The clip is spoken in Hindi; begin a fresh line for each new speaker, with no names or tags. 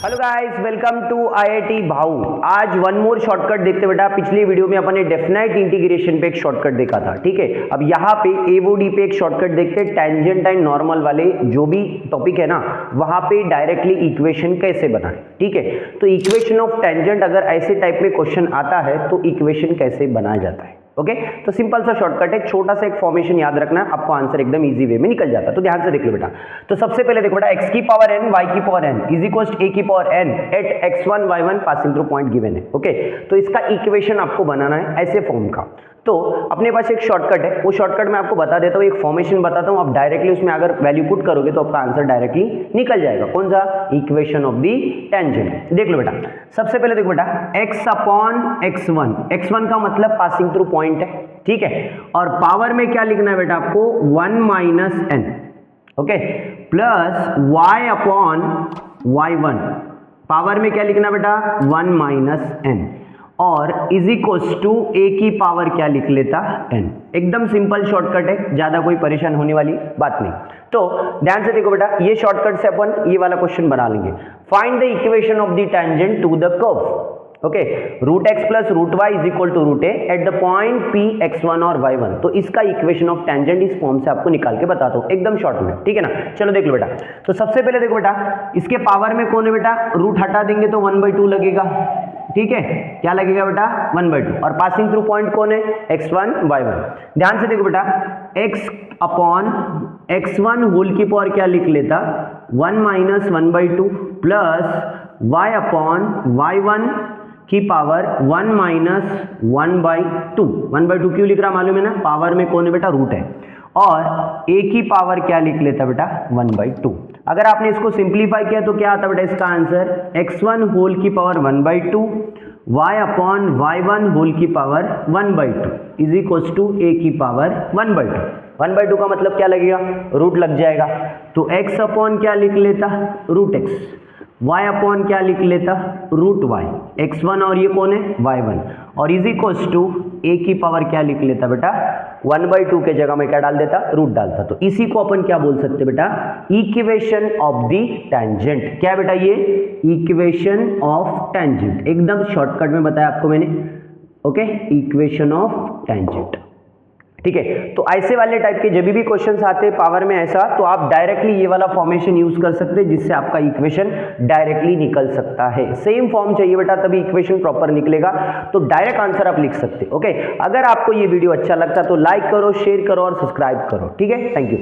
Hello guys, welcome to IIT Bhau. आज वन मोर शॉर्टकट देखते बेटा। पिछली वीडियो में अपन ने डेफिनेट इंटीग्रेशन पे एक शॉर्टकट देखा था, ठीक है। अब यहाँ पे एओडी पे एक शॉर्टकट देखते हैं। टेंजेंट एंड नॉर्मल वाले जो भी टॉपिक है ना, वहां पे डायरेक्टली इक्वेशन कैसे बनाए, ठीक है। तो इक्वेशन ऑफ टेंजेंट अगर ऐसे टाइप में क्वेश्चन आता है तो इक्वेशन कैसे बनाया जाता है, ओके। तो सिंपल सा शॉर्टकट है, छोटा सा एक फॉर्मेशन याद रखना, आपको आंसर एकदम इजी वे में निकल जाता है। तो ध्यान से देख लो बेटा। तो सबसे पहले देखो बेटा, x की पावर n y की power n is equal to a की power n at x1 y1 passing through point given है, ओके। तो इसका इक्वेशन आपको बनाना है ऐसे फॉर्म का। तो अपने पास एक शॉर्टकट है, वो शॉर्टकट मैं आपको बता देता हूँ, एक फॉर्मेशन बताता हूँ। आप डायरेक्टली उसमें अगर वैल्यू पुट करोगे तो आपका आंसर डायरेक्टली निकल जाएगा। कौन सा? Equation of the tangent. देख लो बेटा, सबसे पहले देखो बेटा, x अपॉन x1, x1 का मतलब पासिंग थ्रू पॉइंट है, ठीक है। और पावर में क्या लिखना है बेटा आपको? 1 minus n, okay, plus y upon y1, power में क्या लिखना बेटा? 1 माइनस n, और इज इक्वल्स टू a की पावर क्या लिख लेता? n। एकदम सिंपल शॉर्टकट है, ज्यादा कोई परेशान होने वाली बात नहीं। तो ध्यान से देखो बेटा, ये शॉर्टकट से अपन ये वाला क्वेश्चन बना लेंगे। Find the equation of the tangent to the curve, okay. Root x plus root y is equal to root a at the point P x1 और y1। तो इसका इक्वेशन ऑफ टेंजेंट इस फॉर्म से आपको निकाल के बताता हूं एकदम शॉर्ट में, ठीक है ना। चलो देख लो बेटा। तो सबसे पहले देखो बेटा, इसके पावर में कौन है बेटा? रूट हटा देंगे तो 1/2 लगेगा, ठीक है। क्या लगेगा बेटा? 1/2। और पासिंग थ्रू पॉइंट कौन है? x1 y1। ध्यान से देखो बेटा, x अपॉन x1 होल की पावर क्या लिख लेता? 1 minus 1/2 plus y upon y1 की पावर 1 माइनस 1/2। 1/2 क्यों लिख रहा मालूम है ना? पावर में कौन है बेटा? रूट है। और a की पावर क्या लिख लेता बेटा? 1/2। अगर आपने इसको सिंप्लीफाई किया तो क्या आता बेटा इसका आंसर? x1 होल की power 1/2 y upon y1 whole की power 1/2 is equal to a की पावर 1/2। 1/2 का मतलब क्या लगेगा? रूट लग जाएगा। तो x अपॉन क्या लिख लेता? Root x। y अपॉन क्या लिख लेता? Root y। x1 और ये कौन है? y1। और इज इक्वल्स टू a की पावर क्या लिख लेता बेटा? 1/2 के जगह में क्या डाल देता? रूट डालता। तो इसी को अपन क्या बोल सकते बेटा? Equation of the tangent. क्या बेटा ये? Equation of tangent. एकदम शॉर्टकट में बताया आपको मैंने, ओके। इक्वेशन ऑफ टेंजेंट, ठीक है। तो ऐसे वाले टाइप के जब भी क्वेश्चंस आते हैं पावर में ऐसा, तो आप डायरेक्टली ये वाला फॉर्मेशन यूज कर सकते हैं, जिससे आपका इक्वेशन डायरेक्टली निकल सकता है। सेम फॉर्म चाहिए बेटा, तभी इक्वेशन प्रॉपर निकलेगा। तो डायरेक्ट आंसर आप लिख सकते हैं, ओके। अगर आपको ये वीडियो अच्छा लगता तो लाइक करो, शेयर करो और सब्सक्राइब करो, ठीक है। Thank you.